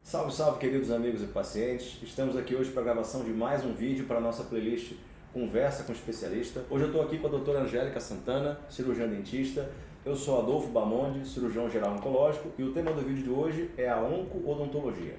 Salve, salve, queridos amigos e pacientes. Estamos aqui hoje para a gravação de mais um vídeo para a nossa playlist Conversa com Especialista. Hoje eu estou aqui com a doutora Angélica Santana, cirurgiã dentista. Eu sou Adolfo Bamonde, cirurgião geral oncológico, e o tema do vídeo de hoje é a onco-odontologia.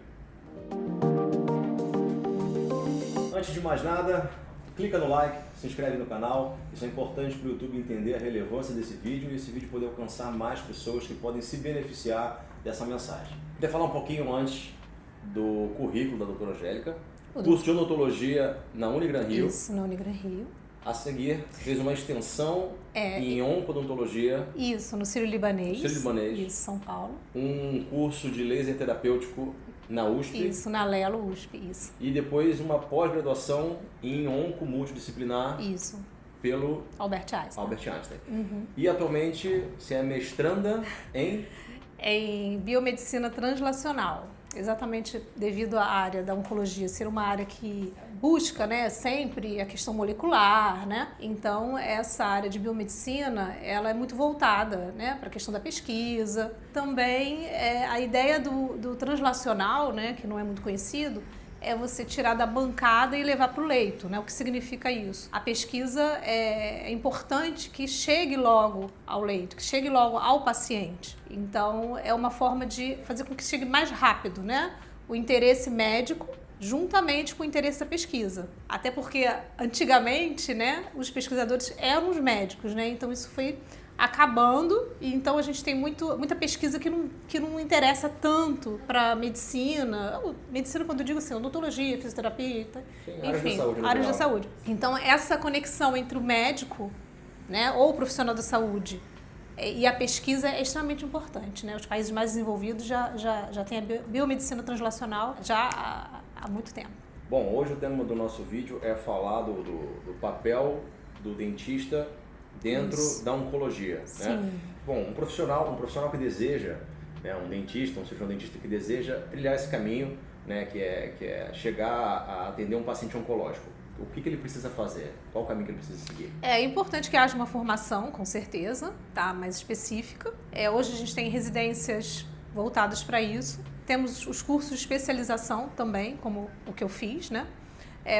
Antes de mais nada, clica no like, se inscreve no canal. Isso é importante para o YouTube entender a relevância desse vídeo e esse vídeo poder alcançar mais pessoas que podem se beneficiar dessa mensagem. Queria falar um pouquinho antes do currículo da doutora Angélica. Curso de odontologia na Unigran Rio. Isso, na Unigran Rio. A seguir, fez uma extensão em oncodontologia. Isso, no Sírio-Libanês. Sírio-Libanês. Isso, São Paulo. Um curso de laser terapêutico na USP. Isso, na Lelo USP, isso. E depois uma pós-graduação em onco multidisciplinar. Isso. Pelo Albert Einstein. Uhum. E atualmente você é mestranda em biomedicina translacional. Exatamente devido à área da oncologia ser uma área que busca, né, sempre a questão molecular, né? Então, essa área de biomedicina, ela é muito voltada, né, para a questão da pesquisa. Também, a ideia do translacional, né, que não é muito conhecido, é você tirar da bancada e levar para o leito, né? O que significa isso? A pesquisa é importante que chegue logo ao leito, que chegue logo ao paciente. Então, é uma forma de fazer com que chegue mais rápido, né? O interesse médico juntamente com o interesse da pesquisa. Até porque, antigamente, né, os pesquisadores eram os médicos, né? Então, isso foi acabando, e então a gente tem muita pesquisa que não interessa tanto para medicina. Medicina, quando eu digo assim, odontologia, fisioterapia, enfim, áreas da saúde. Então, essa conexão entre o médico, né, ou o profissional da saúde e a pesquisa é extremamente importante, né? Os países mais desenvolvidos já têm a biomedicina translacional já há muito tempo. Bom, hoje o tema do nosso vídeo é falar do papel do dentista dentro da oncologia, né? Bom, um profissional que deseja, né, um dentista, um cirurgião dentista que deseja trilhar esse caminho, né, que é chegar a atender um paciente oncológico. O que ele precisa fazer? Qual o caminho que ele precisa seguir? É importante que haja uma formação, com certeza, tá, mais específica. Hoje a gente tem residências voltadas para isso. Temos os cursos de especialização também, como o que eu fiz, né?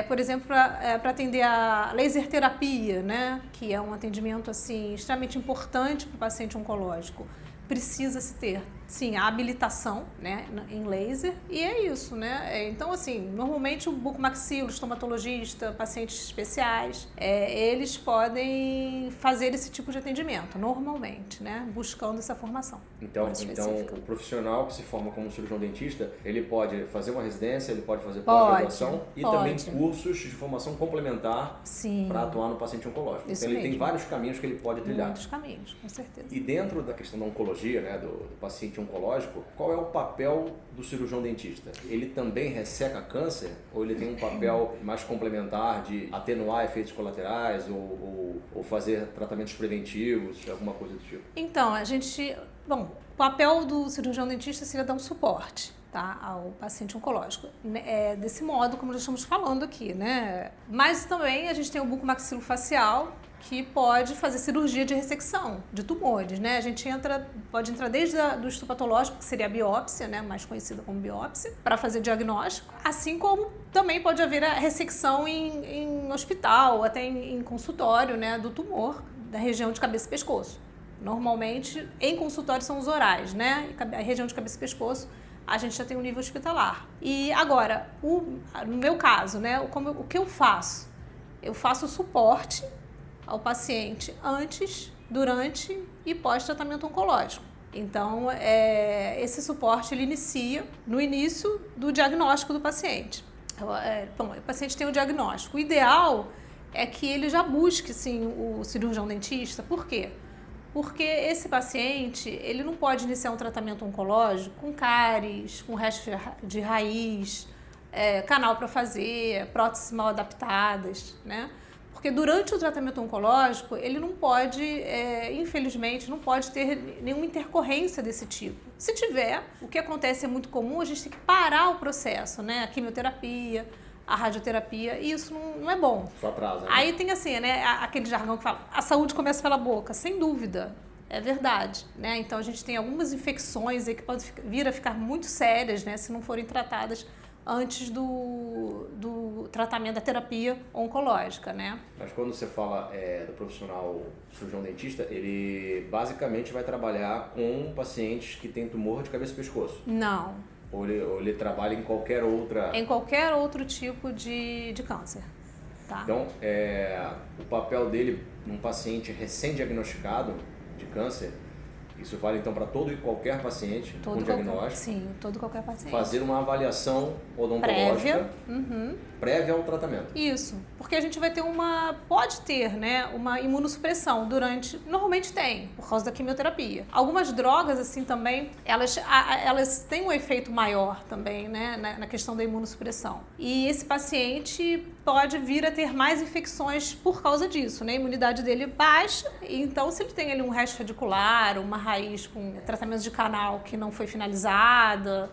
Por exemplo, para atender a laser terapia, né, que é um atendimento assim, extremamente importante para o paciente oncológico, precisa-se ter, sim, a habilitação, né, em laser, e é isso, né? Então, assim, normalmente o bucomaxilo, estomatologista, pacientes especiais, eles podem fazer esse tipo de atendimento, normalmente, né, buscando essa formação. Então o profissional que se forma como cirurgião dentista, ele pode fazer uma residência, ele pode fazer pós-graduação e também cursos de formação complementar para atuar no paciente oncológico. Isso então, ele mesmo. tem vários caminhos que ele pode trilhar. Muitos caminhos, com certeza. E dentro da questão da oncologia, né, do paciente oncológico, qual é o papel do cirurgião dentista? Ele também resseca câncer ou ele tem um papel mais complementar de atenuar efeitos colaterais ou fazer tratamentos preventivos, alguma coisa do tipo? Então, o papel do cirurgião dentista seria dar um suporte, tá, ao paciente oncológico. Desse modo, como nós estamos falando aqui, né? Mas também a gente tem o bucomaxilofacial, que pode fazer cirurgia de ressecção de tumores, né? A gente pode entrar desde do estudo patológico, que seria a biópsia, né, mais conhecida como biópsia, para fazer diagnóstico, assim como também pode haver a ressecção em hospital, até em consultório, né, do tumor da região de cabeça e pescoço. Normalmente, em consultório são os orais, né? A região de cabeça e pescoço, a gente já tem um nível hospitalar. E agora, no meu caso, né, o que eu faço? Eu faço o suporte ao paciente antes, durante e pós-tratamento oncológico. Então, esse suporte ele inicia no início do diagnóstico do paciente. O paciente tem o diagnóstico. O ideal é que ele já busque, sim, o cirurgião dentista. Por quê? Porque esse paciente, ele não pode iniciar um tratamento oncológico com cáries, com resto de raiz, canal para fazer, próteses mal adaptadas, né? Porque durante o tratamento oncológico, ele não pode, infelizmente, não pode ter nenhuma intercorrência desse tipo. Se tiver, o que acontece é muito comum, a gente tem que parar o processo, né? A quimioterapia, a radioterapia, e isso não é bom. Só atrasa, né? Aí tem assim, né, aquele jargão que fala, a saúde começa pela boca, sem dúvida. É verdade, né? Então a gente tem algumas infecções aí que podem vir a ficar muito sérias, né, se não forem tratadas antes do tratamento da terapia oncológica, né? Mas quando você fala do profissional cirurgião dentista, ele basicamente vai trabalhar com pacientes que têm tumor de cabeça e pescoço? Não. Ou ele trabalha em qualquer outra... Em qualquer outro tipo de câncer. Tá? Então, o papel dele num paciente recém-diagnosticado de câncer, isso vale então para todo e qualquer paciente com diagnóstico? Sim, todo e qualquer paciente. Fazer uma avaliação odontológica prévia ao tratamento. Isso, porque a gente vai ter pode ter, né, uma imunossupressão normalmente tem, por causa da quimioterapia. Algumas drogas, assim, também, elas têm um efeito maior também, né, na questão da imunossupressão. E esse paciente pode vir a ter mais infecções por causa disso, né, a imunidade dele baixa, então se ele tem ali um resto radicular, uma raiz com tratamento de canal que não foi finalizada,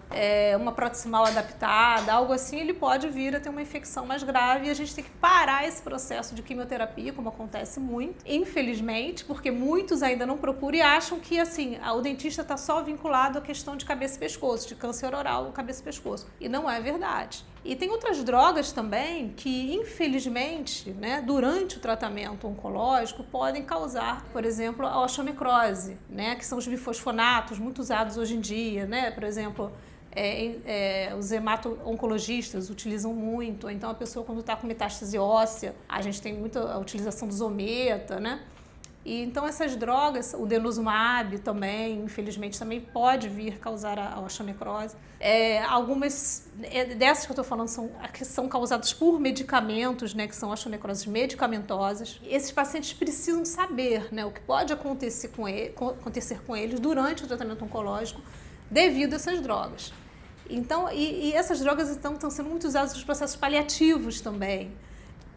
uma prótese mal adaptada, algo assim, ele pode vir a ter uma infecção mais grave e a gente tem que parar esse processo de quimioterapia, como acontece muito, infelizmente, porque muitos ainda não procuram e acham que, assim, o dentista está só vinculado à questão de cabeça e pescoço, de câncer oral, cabeça e pescoço. E não é verdade. E tem outras drogas também que, infelizmente, né, durante o tratamento oncológico, podem causar, por exemplo, a osteonecrose, né, que são os bifosfonatos muito usados hoje em dia, né, por exemplo, os hemato-oncologistas utilizam muito, então a pessoa quando está com metástase óssea, a gente tem muita a utilização do Zometa, né? E então essas drogas, o denosumab também, infelizmente, também pode vir causar a osteonecrose. Algumas dessas que eu estou falando são causadas por medicamentos, né, que são osteonecroses medicamentosas. Esses pacientes precisam saber, né, o que pode acontecer com eles durante o tratamento oncológico devido a essas drogas. Então, e essas drogas estão sendo muito usadas nos processos paliativos também.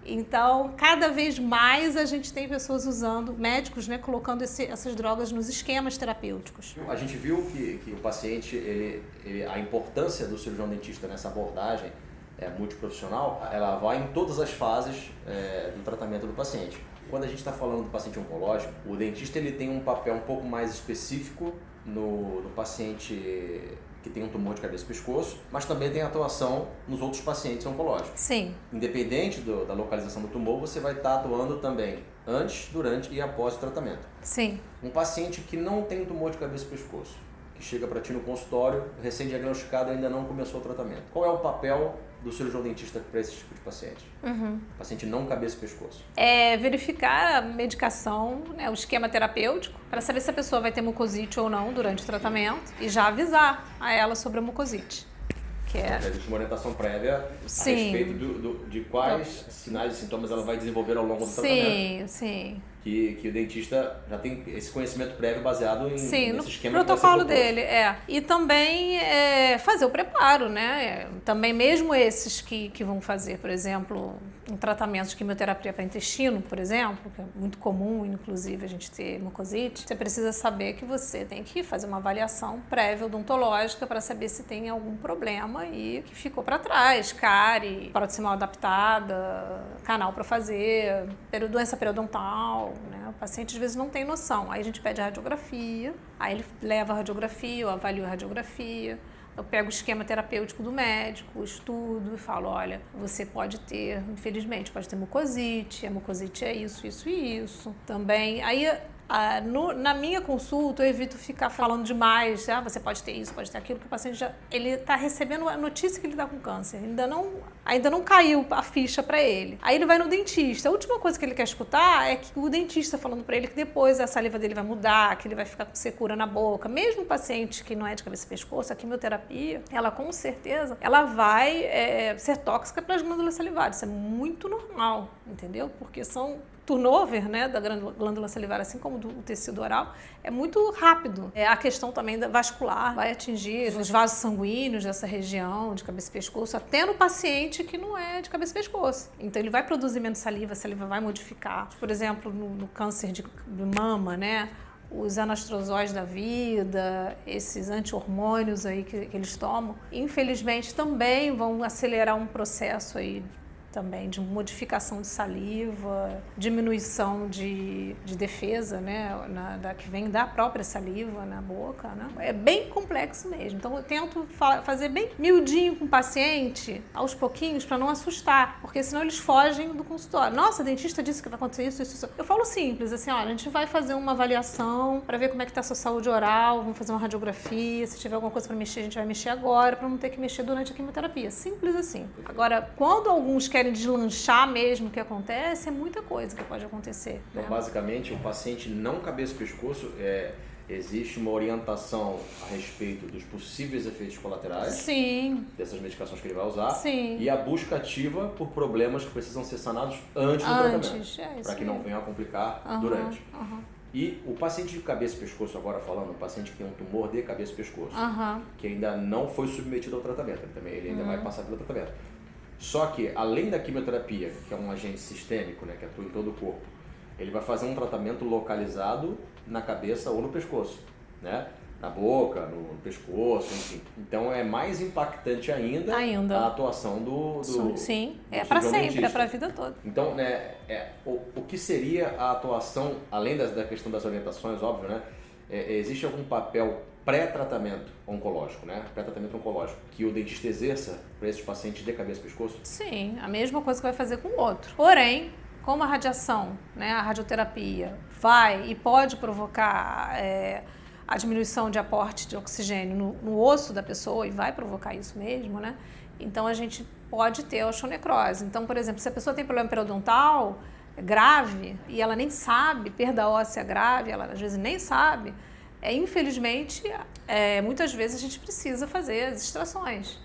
Então, cada vez mais a gente tem pessoas usando, médicos, né, colocando essas drogas nos esquemas terapêuticos. A gente viu que o paciente, a importância do cirurgião dentista nessa abordagem multiprofissional, ela vai em todas as fases do tratamento do paciente. Quando a gente está falando do paciente oncológico, o dentista ele tem um papel um pouco mais específico no paciente que tem um tumor de cabeça e pescoço, mas também tem atuação nos outros pacientes oncológicos. Sim. Independente da localização do tumor, você vai estar atuando também antes, durante e após o tratamento. Sim. Um paciente que não tem tumor de cabeça e pescoço, que chega para ti no consultório, recém-diagnosticado, ainda não começou o tratamento. Qual é o papel do cirurgião dentista para esse tipo de paciente? Paciente não cabeça e pescoço. Verificar a medicação, né, o esquema terapêutico, para saber se a pessoa vai ter mucosite ou não durante o tratamento e já avisar a ela sobre a mucosite. Existe uma orientação prévia a respeito de quais sinais e sintomas ela vai desenvolver ao longo do tratamento. Sim. Que o dentista já tem esse conhecimento prévio baseado nesse no esquema protocolo dele, E também fazer o preparo, né? Também mesmo esses que vão fazer, por exemplo, um tratamento de quimioterapia para intestino, por exemplo, que é muito comum, inclusive, a gente ter mucosite, você precisa saber que você tem que fazer uma avaliação prévia odontológica para saber se tem algum problema e que ficou para trás, cárie, prótese mal adaptada, canal para fazer, doença periodontal, né? O paciente às vezes não tem noção. Aí a gente pede a radiografia, aí ele leva a radiografia, eu avalio a radiografia, eu pego o esquema terapêutico do médico, estudo e falo, olha, você pode ter, infelizmente, pode ter mucosite, a mucosite é isso, isso e isso. Também, aí na minha consulta eu evito ficar falando demais, você pode ter isso, pode ter aquilo, que o paciente ele está recebendo a notícia que ele está com câncer, ainda não caiu a ficha para ele. Aí ele vai no dentista, a última coisa que ele quer escutar é que o dentista falando para ele que depois a saliva dele vai mudar, que ele vai ficar com secura na boca. Mesmo o paciente que não é de cabeça e pescoço, a quimioterapia, ela com certeza, ela vai ser tóxica para as glândulas salivares, isso é muito normal, entendeu? Porque são turnover, né, da glândula salivar, assim como do tecido oral, é muito rápido. A questão também da vascular vai atingir os vasos sanguíneos dessa região de cabeça e pescoço, até no paciente que não é de cabeça e pescoço. Então ele vai produzir menos saliva, a saliva vai modificar. Por exemplo, no câncer de mama, né, os anastrozóis da vida, esses anti-hormônios aí que eles tomam, infelizmente também vão acelerar um processo aí também de modificação de saliva, diminuição de defesa, né, que vem da própria saliva na boca, né? É bem complexo mesmo. Então eu tento fazer bem miudinho com o paciente, aos pouquinhos, para não assustar, porque senão eles fogem do consultório. Nossa, a dentista disse que vai acontecer isso. Eu falo simples, assim, olha, a gente vai fazer uma avaliação para ver como é que está a sua saúde oral, vamos fazer uma radiografia, se tiver alguma coisa para mexer, a gente vai mexer agora, para não ter que mexer durante a quimioterapia. Simples assim. Agora, quando alguns querem deslanchar mesmo o que acontece, é muita coisa que pode acontecer. Então, né? basicamente, o paciente não cabeça e pescoço, existe uma orientação a respeito dos possíveis efeitos colaterais Sim. dessas medicações que ele vai usar. Sim. E a busca ativa por problemas que precisam ser sanados antes do tratamento, para que não venham a complicar durante. E o paciente de cabeça e pescoço, agora falando, o paciente que tem um tumor de cabeça e pescoço, que ainda não foi submetido ao tratamento, ele ainda vai passar pelo tratamento. Só que, além da quimioterapia, que é um agente sistêmico, né, que atua em todo o corpo, ele vai fazer um tratamento localizado na cabeça ou no pescoço, né? Na boca, no pescoço, enfim. Então é mais impactante ainda. A atuação do Sim, é para sempre, é para a vida toda. Então, né, o que seria a atuação, além da questão das orientações, óbvio, né? Existe algum papel pré-tratamento oncológico, né? Pré-tratamento oncológico, que o dentista exerça para esses pacientes de cabeça e pescoço? Sim, a mesma coisa que vai fazer com o outro. Porém, como a radiação, né, a radioterapia vai e pode provocar a diminuição de aporte de oxigênio no osso da pessoa, e vai provocar isso mesmo, né? Então a gente pode ter osteonecrose. Então, por exemplo, se a pessoa tem problema periodontal grave e ela nem sabe, perda óssea grave, ela às vezes nem sabe, infelizmente, muitas vezes a gente precisa fazer as extrações,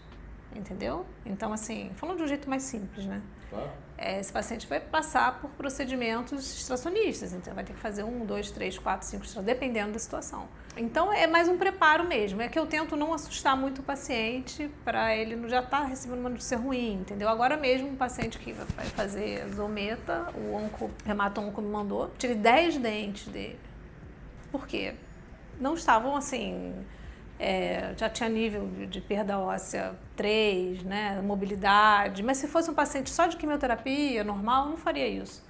entendeu? Então, assim, falando de um jeito mais simples, né? Claro. Esse paciente vai passar por procedimentos extracionistas, então vai ter que fazer 1, 2, 3, 4, 5 extrações, dependendo da situação. Então é mais um preparo mesmo, é que eu tento não assustar muito o paciente para ele já estar recebendo uma notícia ruim, entendeu? Agora mesmo um paciente que vai fazer zometa, o hemato-onco me mandou, tirei 10 dentes dele. Por quê? Não estavam assim... já tinha nível de perda óssea 3, né, mobilidade, mas se fosse um paciente só de quimioterapia normal, eu não faria isso.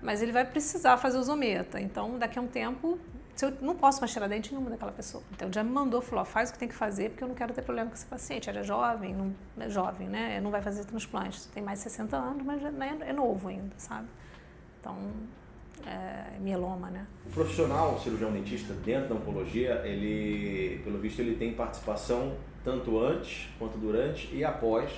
Mas ele vai precisar fazer o zometa, então daqui a um tempo, eu não posso mais tirar dente nenhuma daquela pessoa. Então já me mandou, falou, faz o que tem que fazer, porque eu não quero ter problema com esse paciente. Ele é jovem, não vai fazer transplante, tem mais de 60 anos, mas é novo ainda, sabe? Então... mieloma, né? O profissional, o cirurgião dentista, dentro da oncologia, ele, pelo visto, ele tem participação tanto antes, quanto durante e após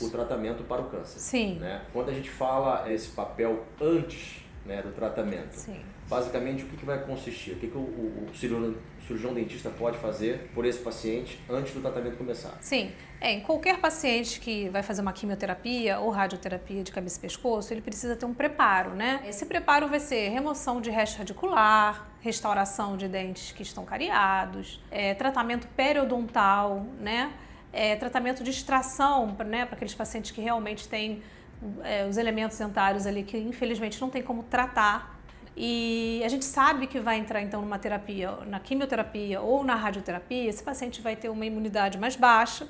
o tratamento para o câncer. Sim. Né? Quando a gente fala esse papel antes, né, do tratamento, basicamente o que vai consistir? O que o cirurgião dentista pode fazer por esse paciente antes do tratamento começar? Sim. Em qualquer paciente que vai fazer uma quimioterapia ou radioterapia de cabeça e pescoço, ele precisa ter um preparo, né? Esse preparo vai ser remoção de resto radicular, restauração de dentes que estão cariados, tratamento periodontal, né? Tratamento de extração, né, para aqueles pacientes que realmente têm os elementos dentários ali que infelizmente não tem como tratar. E a gente sabe que vai entrar então numa terapia, na quimioterapia ou na radioterapia, esse paciente vai ter uma imunidade mais baixa.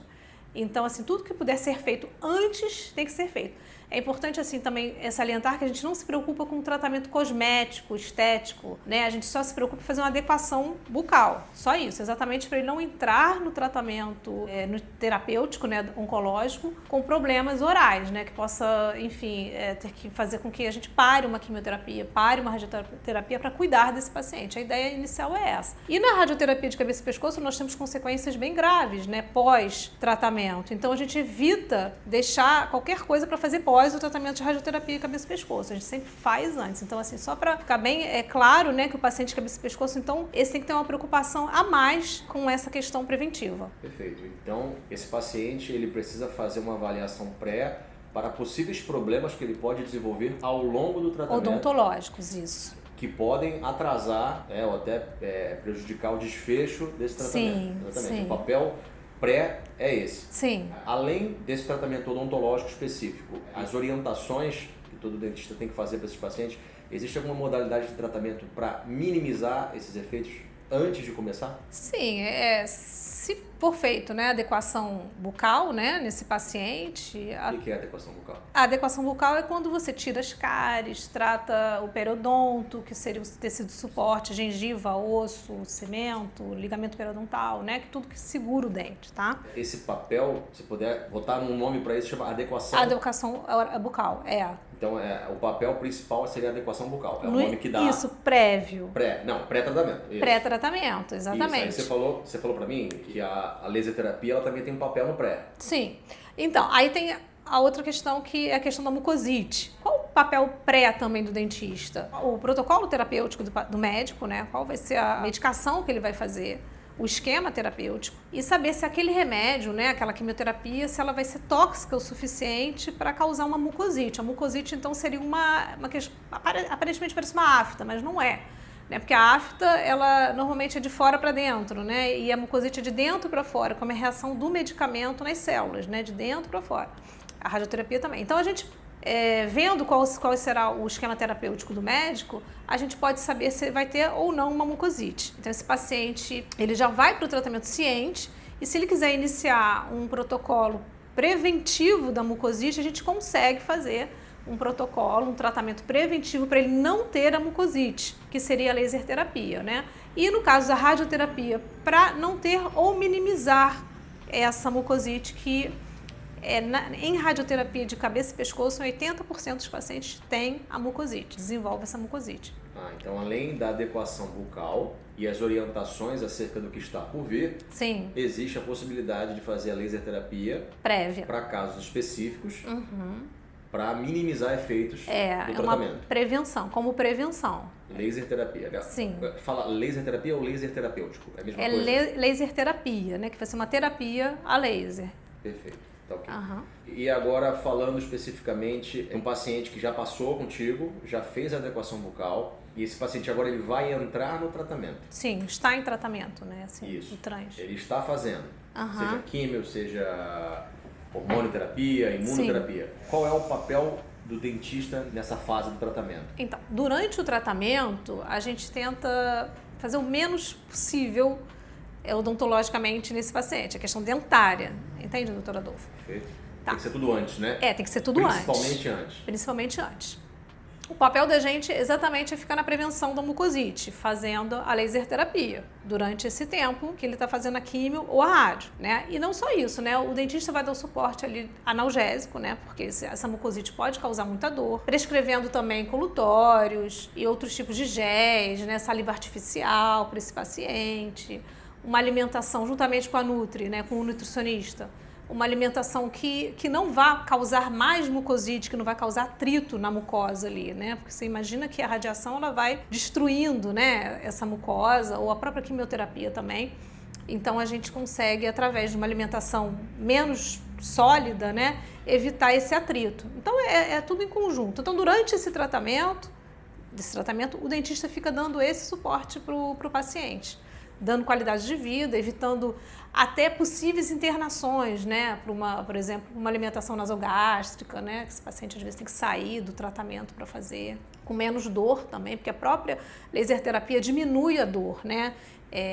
Então, assim, tudo que puder ser feito antes tem que ser feito. É importante, assim, também salientar que a gente não se preocupa com tratamento cosmético, estético, né? A gente só se preocupa em fazer uma adequação bucal. Só isso, exatamente para ele não entrar no tratamento no terapêutico, né, oncológico, com problemas orais, né? Que possa, enfim, ter que fazer com que a gente pare uma quimioterapia, pare uma radioterapia para cuidar desse paciente. A ideia inicial é essa. E na radioterapia de cabeça e pescoço, nós temos consequências bem graves, né? Pós-tratamento. Então, a gente evita deixar qualquer coisa para fazer pós o tratamento de radioterapia de cabeça e pescoço. A gente sempre faz antes. Então, assim, só para ficar bem claro, né, que o paciente de cabeça e pescoço, então, esse tem que ter uma preocupação a mais com essa questão preventiva. Perfeito. Então, esse paciente, ele precisa fazer uma avaliação pré para possíveis problemas que ele pode desenvolver ao longo do tratamento. Odontológicos, isso. Que podem atrasar, ou até prejudicar o desfecho desse tratamento. Sim, exatamente. sim. O papel pré é esse. Sim. Além desse tratamento odontológico específico, as orientações que todo dentista tem que fazer para esses pacientes, existe alguma modalidade de tratamento para minimizar esses efeitos antes de começar? Sim, se for feito, né, adequação bucal, né, nesse paciente. O que é adequação bucal? A adequação bucal é quando você tira as cáries, trata o periodonto, que seria o tecido de suporte, gengiva, osso, cimento, ligamento periodontal, né, que tudo que segura o dente, tá? Esse papel, se puder botar um nome para isso, chama adequação. Adequação bucal, Então, o papel principal seria a adequação bucal. É o nome que dá... Isso, prévio. Pré-tratamento. Pré-tratamento, exatamente. Isso, aí você falou para mim que a laser terapia ela também tem um papel no pré. Sim. Então, aí tem a outra questão que é a questão da mucosite. Qual o papel pré também do dentista? O protocolo terapêutico do médico, né? Qual vai ser a medicação que ele vai fazer? O esquema terapêutico e saber se aquele remédio, né, aquela quimioterapia, se ela vai ser tóxica o suficiente para causar uma mucosite. A mucosite, então, seria uma questão, aparentemente parece uma afta, mas não é. Né? Porque a afta, ela normalmente é de fora para dentro, né? E a mucosite é de dentro para fora, como é a reação do medicamento nas células, né? De dentro para fora. A radioterapia também. Então, a gente... vendo qual será o esquema terapêutico do médico, a gente pode saber se vai ter ou não uma mucosite. Então, esse paciente, ele já vai para o tratamento ciente e se ele quiser iniciar um protocolo preventivo da mucosite, a gente consegue fazer um protocolo, um tratamento preventivo para ele não ter a mucosite, que seria a laser terapia, né? E no caso da radioterapia, para não ter ou minimizar essa mucosite que... em radioterapia de cabeça e pescoço, 80% dos pacientes têm a mucosite, desenvolve essa mucosite. Então, além da adequação bucal e as orientações acerca do que está por vir, sim, existe a possibilidade de fazer a laser terapia prévia para casos específicos, para minimizar efeitos do tratamento. Uma prevenção, como prevenção. Laser terapia, né? Sim. Fala laser terapia ou laser terapêutico? É a mesma coisa? Laser terapia, né? Que vai ser uma terapia a laser. Perfeito. Okay. E agora falando especificamente, um paciente que já passou contigo, já fez a adequação bucal e esse paciente agora ele vai entrar no tratamento. Sim, está em tratamento, né? Assim, isso. Trans. Ele está fazendo, seja químio, seja hormonioterapia, imunoterapia. Sim. Qual é o papel do dentista nessa fase do tratamento? Então, durante o tratamento, a gente tenta fazer o menos possível odontologicamente nesse paciente, a questão dentária. Entende, doutor Adolfo? Perfeito. Tá. Tem que ser tudo antes, né? Tem que ser tudo Principalmente antes. Principalmente antes. O papel da gente exatamente é ficar na prevenção da mucosite, fazendo a laser terapia durante esse tempo que ele está fazendo a químio ou a rádio, né? E não só isso, né? O dentista vai dar o suporte ali analgésico, né? Porque essa mucosite pode causar muita dor, prescrevendo também colutórios e outros tipos de géis, né? Saliva artificial para esse paciente, uma alimentação juntamente com a Nutri, né? Com o nutricionista. Uma alimentação que não vá causar mais mucosite, que não vai causar atrito na mucosa ali, né? Porque você imagina que a radiação ela vai destruindo, né, essa mucosa, ou a própria quimioterapia também. Então a gente consegue, através de uma alimentação menos sólida, né, evitar esse atrito. Então é tudo em conjunto. Então durante esse tratamento, o dentista fica dando esse suporte para o paciente, dando qualidade de vida, evitando até possíveis internações, né? Por exemplo, uma alimentação nasogástrica, né? Que esse paciente às vezes tem que sair do tratamento para fazer, com menos dor também, porque a própria laser terapia diminui a dor, né?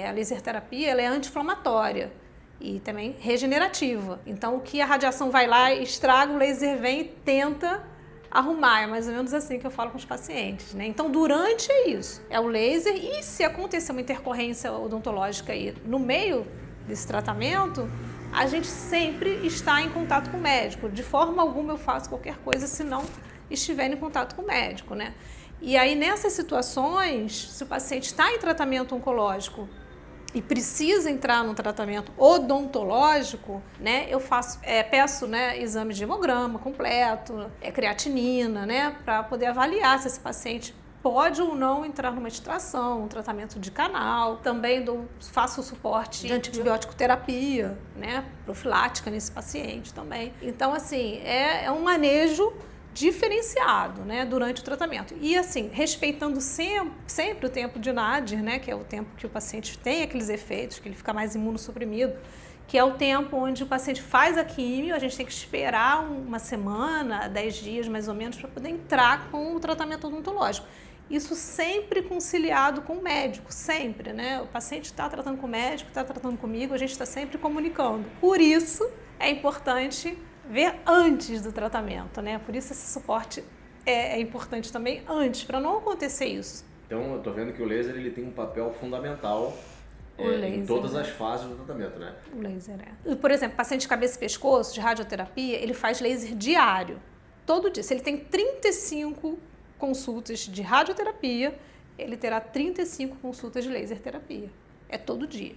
A laser terapia ela é anti-inflamatória e também regenerativa. Então, o que a radiação vai lá, estraga, o laser vem e tenta arrumar, é mais ou menos assim que eu falo com os pacientes, né? Então, durante é isso, é o laser e se acontecer uma intercorrência odontológica aí no meio desse tratamento, a gente sempre está em contato com o médico. De forma alguma eu faço qualquer coisa se não estiver em contato com o médico, né? E aí, nessas situações, se o paciente está em tratamento oncológico e precisa entrar num tratamento odontológico, né, eu peço, né, exame de hemograma completo, creatinina, né, para poder avaliar se esse paciente pode ou não entrar numa extração, um tratamento de canal. Também faço o suporte de antibiótico terapia, né, profilática nesse paciente também. Então, assim, é um manejo diferenciado, né, durante o tratamento. E assim, respeitando sempre o tempo de Nadir, né, que é o tempo que o paciente tem aqueles efeitos, que ele fica mais imunossuprimido, que é o tempo onde o paciente faz a químio, a gente tem que esperar uma semana, 10 dias mais ou menos, para poder entrar com o tratamento odontológico. Isso sempre conciliado com o médico, sempre, né? O paciente está tratando com o médico, está tratando comigo, a gente está sempre comunicando. Por isso é importante ver antes do tratamento, né? Por isso esse suporte é importante também antes, para não acontecer isso. Então, eu estou vendo que o laser ele tem um papel fundamental em todas as fases do tratamento, né? O laser Por exemplo, paciente de cabeça e pescoço, de radioterapia, ele faz laser diário, todo dia. Se ele tem 35 consultas de radioterapia, ele terá 35 consultas de laser terapia. É todo dia.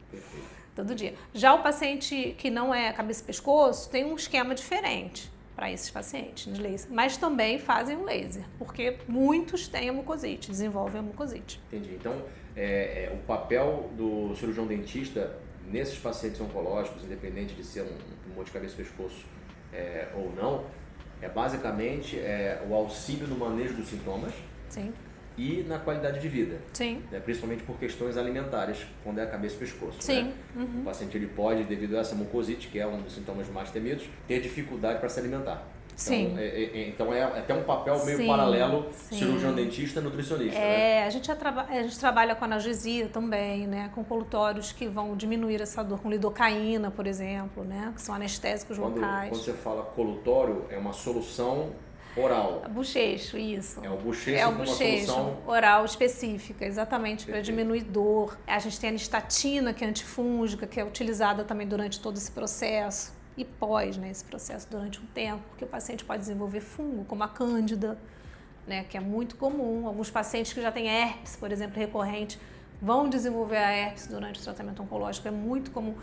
Perfeito. Todo dia. Já o paciente que não é cabeça e pescoço tem um esquema diferente para esses pacientes de laser, mas também fazem um laser, porque muitos têm a mucosite, desenvolvem a mucosite. Entendi. Então, o papel do cirurgião dentista nesses pacientes oncológicos, independente de ser um tumor de cabeça e pescoço ou não, é basicamente o auxílio no manejo dos sintomas. Sim. E na qualidade de vida. Sim. Né? Principalmente por questões alimentares, quando é a cabeça e pescoço. Sim. Né? Uhum. O paciente ele pode, devido a essa mucosite, que é um dos sintomas mais temidos, ter dificuldade para se alimentar. Sim. Então é até um papel meio Sim, paralelo, sim. cirurgião dentista, nutricionista. Né? A gente trabalha com analgesia também, né? Com colutórios que vão diminuir essa dor, com lidocaína, por exemplo, né? Que são anestésicos locais. Quando você fala colutório, é uma solução oral. Bochecho, isso. É o bochecho com uma solução oral específica, exatamente, para diminuir dor. A gente tem a anistatina, que é antifúngica, que é utilizada também durante todo esse processo. E pós, né, esse processo durante um tempo, porque o paciente pode desenvolver fungo, como a cândida, né, que é muito comum. Alguns pacientes que já têm herpes, por exemplo, recorrente, vão desenvolver a herpes durante o tratamento oncológico, é muito comum.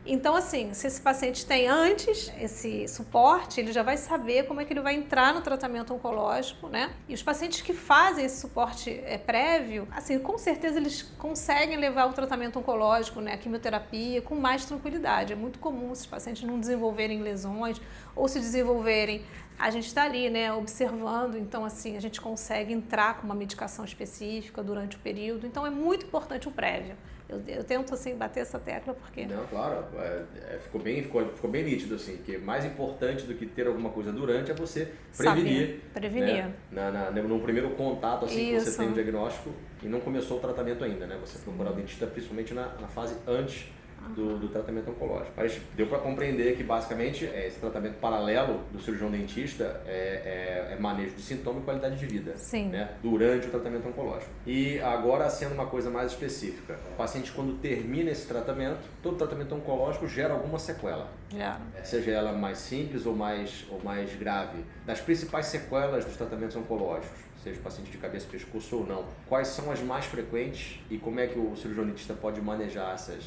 Então, assim, se esse paciente tem antes esse suporte, ele já vai saber como é que ele vai entrar no tratamento oncológico, né? E os pacientes que fazem esse suporte prévio, assim, com certeza eles conseguem levar o tratamento oncológico, né, a quimioterapia, com mais tranquilidade. É muito comum esses pacientes não desenvolverem lesões ou se desenvolverem, a gente está ali, né, observando, então, assim, a gente consegue entrar com uma medicação específica durante o período. Então, é muito importante o prévio. Eu tento, assim, bater essa tecla porque... Não, claro, ficou bem nítido, assim, que mais importante do que ter alguma coisa durante é você prevenir. Saber, prevenir. Né? No primeiro contato, assim, Isso. que você tem o diagnóstico e não começou o tratamento ainda, né? Você procurar o dentista principalmente na fase antes do tratamento oncológico. Mas deu para compreender que, basicamente, esse tratamento paralelo do cirurgião dentista é manejo de sintoma e qualidade de vida. Sim. Né? Durante o tratamento oncológico. E agora, sendo uma coisa mais específica, o paciente, quando termina esse tratamento, todo tratamento oncológico gera alguma sequela. Gera. Seja ela mais simples ou mais grave. Das principais sequelas dos tratamentos oncológicos, seja paciente de cabeça e pescoço ou não, quais são as mais frequentes e como é que o cirurgião dentista pode manejar essas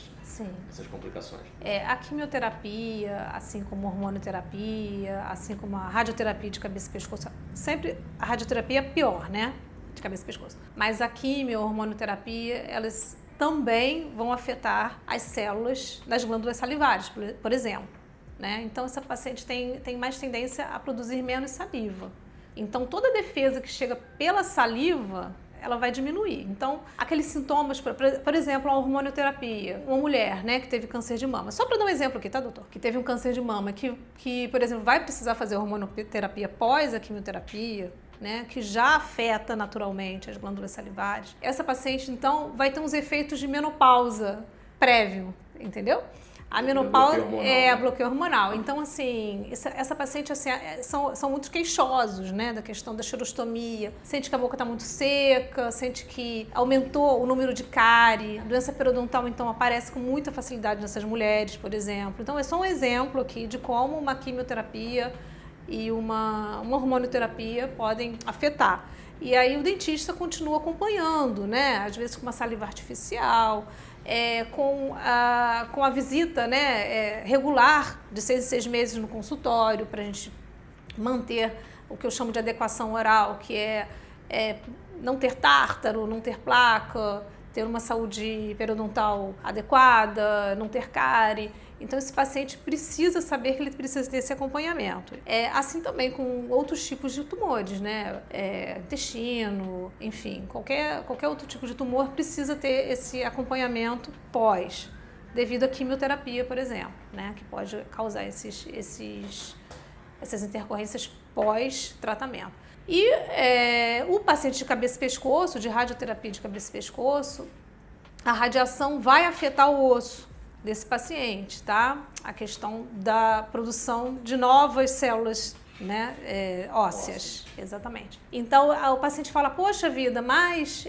complicações? A quimioterapia, assim como a hormonoterapia, assim como a radioterapia de cabeça e pescoço, sempre a radioterapia é pior, né? De cabeça e pescoço. Mas a quimio, a hormonoterapia, elas também vão afetar as células das glândulas salivares, por exemplo. Né? Então, essa paciente tem mais tendência a produzir menos saliva. Então, toda defesa que chega pela saliva, ela vai diminuir. Então, aqueles sintomas, por exemplo, a hormonioterapia, uma mulher, né, que teve câncer de mama. Só para dar um exemplo aqui, tá, doutor? Que teve um câncer de mama, que, por exemplo, vai precisar fazer hormonoterapia pós a quimioterapia, né, que já afeta naturalmente as glândulas salivares. Essa paciente, então, vai ter uns efeitos de menopausa prévio, entendeu? A menopausa é bloqueio hormonal. Então, assim, essa paciente, assim, são muito queixosos, né, da questão da xerostomia. Sente que a boca está muito seca, sente que aumentou o número de cárie. A doença periodontal, então, aparece com muita facilidade nessas mulheres, por exemplo. Então, é só um exemplo aqui de como uma quimioterapia e uma hormonioterapia podem afetar. E aí o dentista continua acompanhando, né, às vezes com uma saliva artificial, com a visita, né, regular de 6 em 6 meses no consultório, para a gente manter o que eu chamo de adequação oral, que é não ter tártaro, não ter placa, ter uma saúde periodontal adequada, não ter cárie. Então, esse paciente precisa saber que ele precisa ter esse acompanhamento. Assim também com outros tipos de tumores, né? Intestino, enfim, qualquer outro tipo de tumor precisa ter esse acompanhamento pós, devido à quimioterapia, por exemplo, né? Que pode causar essas intercorrências pós-tratamento. E o paciente de cabeça e pescoço, de radioterapia de cabeça e pescoço, a radiação vai afetar o osso desse paciente, tá? A questão da produção de novas células, né, ósseas. Exatamente. Então, o paciente fala, poxa vida, mas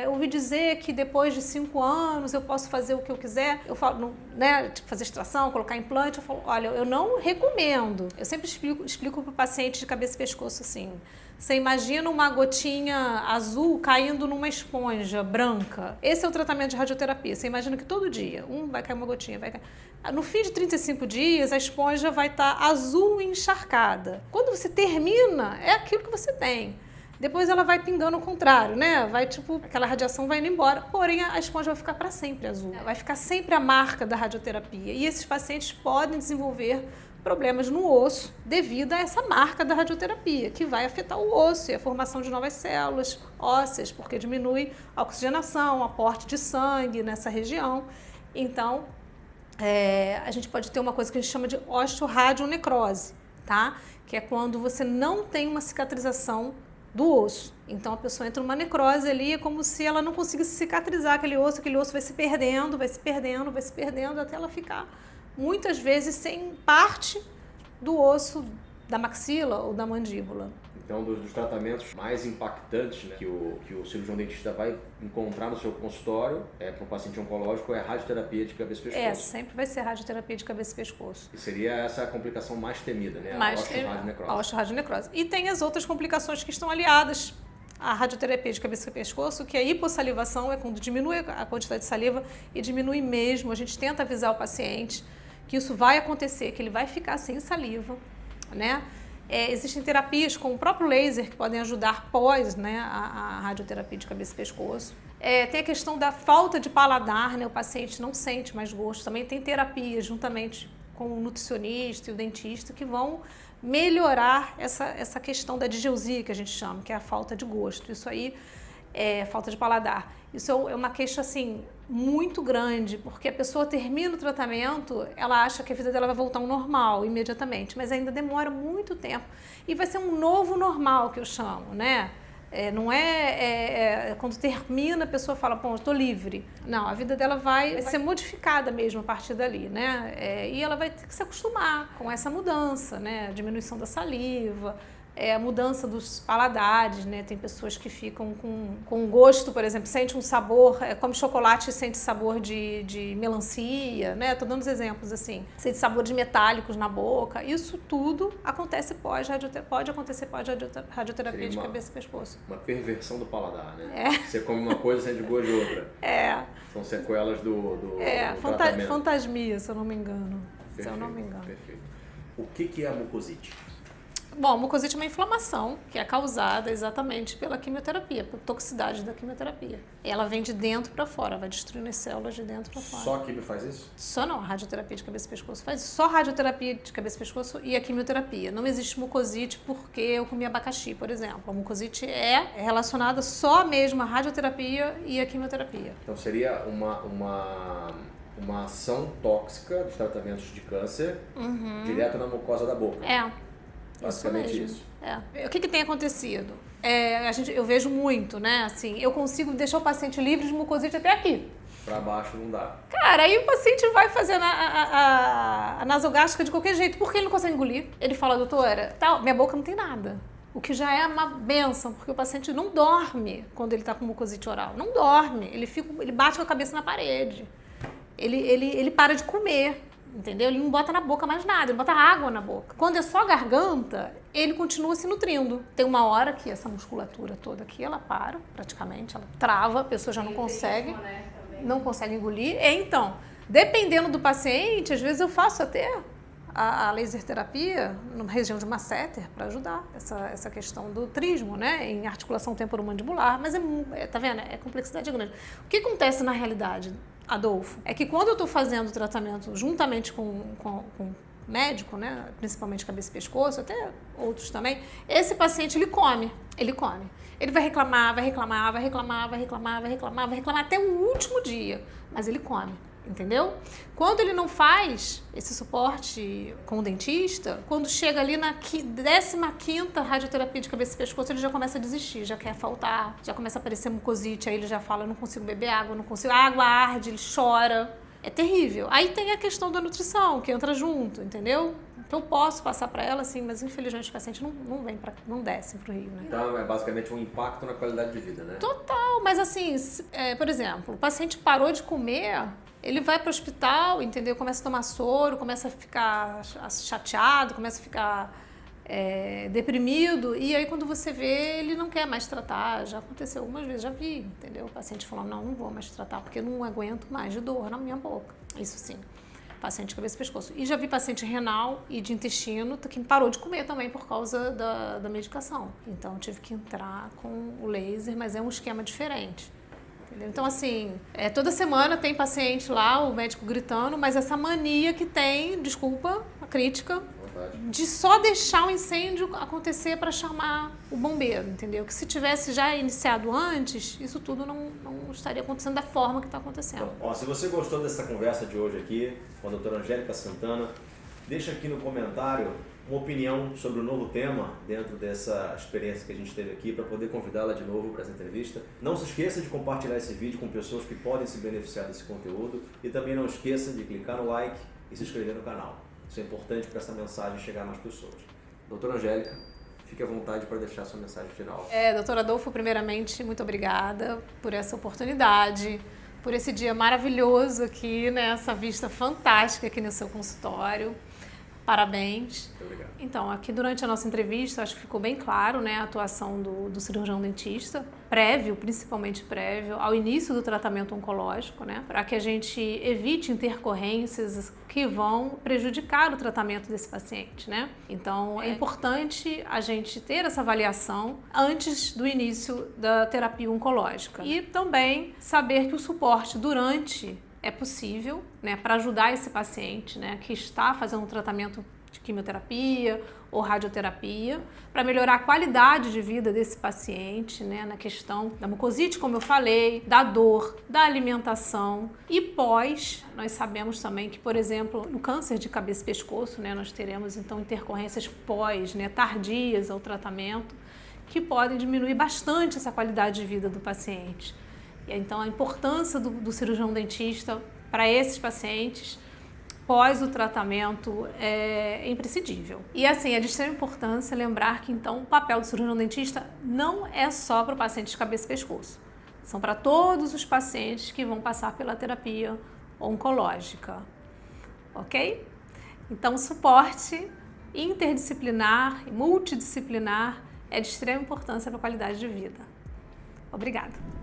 eu ouvi dizer que depois de 5 anos eu posso fazer o que eu quiser. Eu falo, né, tipo, fazer extração, colocar implante. Eu falo, olha, eu não recomendo. Eu sempre explico para o paciente de cabeça e pescoço assim, você imagina uma gotinha azul caindo numa esponja branca. Esse é o tratamento de radioterapia. Você imagina que todo dia, vai cair uma gotinha, vai cair. No fim de 35 dias, a esponja vai estar azul e encharcada. Quando você termina, é aquilo que você tem. Depois ela vai pingando ao contrário, né? Vai aquela radiação vai indo embora, porém a esponja vai ficar para sempre azul. Vai ficar sempre a marca da radioterapia. E esses pacientes podem desenvolver problemas no osso devido a essa marca da radioterapia, que vai afetar o osso e a formação de novas células ósseas, porque diminui a oxigenação, o aporte de sangue nessa região. Então, a gente pode ter uma coisa que a gente chama de osteoradionecrose, tá? Que é quando você não tem uma cicatrização do osso. Então, a pessoa entra numa necrose ali, é como se ela não conseguisse cicatrizar aquele osso vai se perdendo, vai se perdendo, vai se perdendo, até ela ficar muitas vezes sem parte do osso da maxila ou da mandíbula. Então, dos tratamentos mais impactantes, né, que o cirurgião dentista vai encontrar no seu consultório para um paciente oncológico é a radioterapia de cabeça e pescoço. Sempre vai ser radioterapia de cabeça e pescoço. E seria essa a complicação mais temida, né? A osteoradionecrose. E tem as outras complicações que estão aliadas à radioterapia de cabeça e pescoço, que a hipossalivação é quando diminui a quantidade de saliva e diminui mesmo. A gente tenta avisar o paciente que isso vai acontecer, que ele vai ficar sem saliva, né? Existem terapias com o próprio laser que podem ajudar pós, né, a radioterapia de cabeça e pescoço. Tem a questão da falta de paladar, né? O paciente não sente mais gosto. Também tem terapias juntamente com o nutricionista e o dentista que vão melhorar essa questão da digeusia, que a gente chama, que é a falta de gosto. Isso aí é falta de paladar. Isso é uma queixa, assim, muito grande, porque a pessoa termina o tratamento, ela acha que a vida dela vai voltar ao normal imediatamente, mas ainda demora muito tempo. E vai ser um novo normal, que eu chamo, né? Não quando termina, a pessoa fala, bom, eu estou livre. Não, a vida dela vai ser modificada mesmo a partir dali, né? E ela vai ter que se acostumar com essa mudança, né? A diminuição da saliva, a mudança dos paladares, né? Tem pessoas que ficam com gosto, por exemplo, sente um sabor, come chocolate e sente sabor de melancia, né? Tô dando os exemplos assim. Sente sabores metálicos na boca. Isso tudo acontece pode acontecer pós-radioterapia de cabeça e pescoço. Uma perversão do paladar, né? Você come uma coisa e sente gosto de outra. São sequelas do tratamento. Fantasmia, se eu não me engano. Perfeito. O que é a mucosite? Bom, a mucosite é uma inflamação que é causada exatamente pela quimioterapia, por toxicidade da quimioterapia. Ela vem de dentro para fora, vai destruindo as células de dentro para fora. Só a quimio faz isso? Só não, a radioterapia de cabeça e pescoço faz isso. Só a radioterapia de cabeça e pescoço e a quimioterapia. Não existe mucosite porque eu comi abacaxi, por exemplo. A mucosite é relacionada só mesmo à radioterapia e à quimioterapia. Então seria uma ação tóxica dos tratamentos de câncer direto na mucosa da boca. Basicamente isso. O que tem acontecido? Eu vejo muito, né? Assim, eu consigo deixar o paciente livre de mucosite até aqui. Pra baixo não dá. Cara, aí o paciente vai fazer a nasogástrica de qualquer jeito, porque ele não consegue engolir. Ele fala, doutora, minha boca não tem nada. O que já é uma benção, porque o paciente não dorme quando ele tá com mucosite oral. Não dorme. Ele bate com a cabeça na parede. Ele para de comer. Entendeu? Ele não bota na boca mais nada, ele bota água na boca. Quando é só garganta, ele continua se nutrindo. Tem uma hora que essa musculatura toda aqui, ela para, praticamente, ela trava, a pessoa já não consegue, não consegue engolir. Então, dependendo do paciente, às vezes eu faço até a laser terapia na região de masseter para ajudar essa questão do trismo, né? Em articulação temporomandibular, mas tá vendo? A complexidade é grande. O que acontece na realidade, Adolfo, é que quando eu estou fazendo o tratamento juntamente com médico, né, principalmente cabeça e pescoço, até outros também, esse paciente ele come. Ele vai reclamar até o último dia, mas ele come. entendeu? Quando ele não faz esse suporte com o dentista, quando chega ali na 15ª radioterapia de cabeça e pescoço, ele já começa a desistir, já quer faltar, já começa a aparecer mucosite, aí ele já fala, não consigo beber água, não consigo, a água arde, ele chora. É terrível. Aí tem a questão da nutrição, que entra junto, entendeu? Então eu posso passar para ela, assim, mas infelizmente o paciente não desce pro Rio, né? Então é basicamente um impacto na qualidade de vida, né? Total, mas assim, por exemplo, o paciente parou de comer, ele vai para o hospital, entendeu? Começa a tomar soro, começa a ficar chateado, começa a ficar deprimido, e aí quando você vê, ele não quer mais tratar. Já aconteceu algumas vezes, já vi, entendeu? O paciente falando, não vou mais tratar porque eu não aguento mais de dor na minha boca. Isso sim, paciente de cabeça e pescoço. E já vi paciente renal e de intestino que parou de comer também por causa da medicação. Então eu tive que entrar com o laser, mas é um esquema diferente. Entendeu? Então, assim, toda semana tem paciente lá, o médico gritando, mas essa mania que tem, desculpa a crítica, de só deixar o incêndio acontecer para chamar o bombeiro, entendeu? Que se tivesse já iniciado antes, isso tudo não estaria acontecendo da forma que está acontecendo. Então, se você gostou dessa conversa de hoje aqui com a doutora Angélica Santana, deixa aqui no comentário uma opinião sobre o novo tema dentro dessa experiência que a gente teve aqui para poder convidá-la de novo para essa entrevista. Não se esqueça de compartilhar esse vídeo com pessoas que podem se beneficiar desse conteúdo e também não esqueça de clicar no like e se inscrever no canal. Isso é importante para essa mensagem chegar a mais pessoas. Doutora Angélica, fique à vontade para deixar sua mensagem final. Doutor Adolfo, primeiramente, muito obrigada por essa oportunidade, por esse dia maravilhoso aqui, né? Essa vista fantástica aqui no seu consultório. Parabéns. Muito obrigado. Então, aqui durante a nossa entrevista, acho que ficou bem claro, né, a atuação do cirurgião dentista, principalmente prévio, ao início do tratamento oncológico, né, para que a gente evite intercorrências que vão prejudicar o tratamento desse paciente, né. Então, é importante a gente ter essa avaliação antes do início da terapia oncológica. E também saber que o suporte durante é possível, né, para ajudar esse paciente, né, que está fazendo um tratamento de quimioterapia ou radioterapia, para melhorar a qualidade de vida desse paciente, né, na questão da mucosite, como eu falei, da dor, da alimentação e pós, nós sabemos também que, por exemplo, no câncer de cabeça e pescoço, né, nós teremos então intercorrências pós, né, tardias ao tratamento, que podem diminuir bastante essa qualidade de vida do paciente. Então, a importância do cirurgião dentista para esses pacientes pós o tratamento é imprescindível. E assim, é de extrema importância lembrar que então o papel do cirurgião dentista não é só para o paciente de cabeça e pescoço. São para todos os pacientes que vão passar pela terapia oncológica. Ok? Então, suporte interdisciplinar e multidisciplinar é de extrema importância para a qualidade de vida. Obrigada.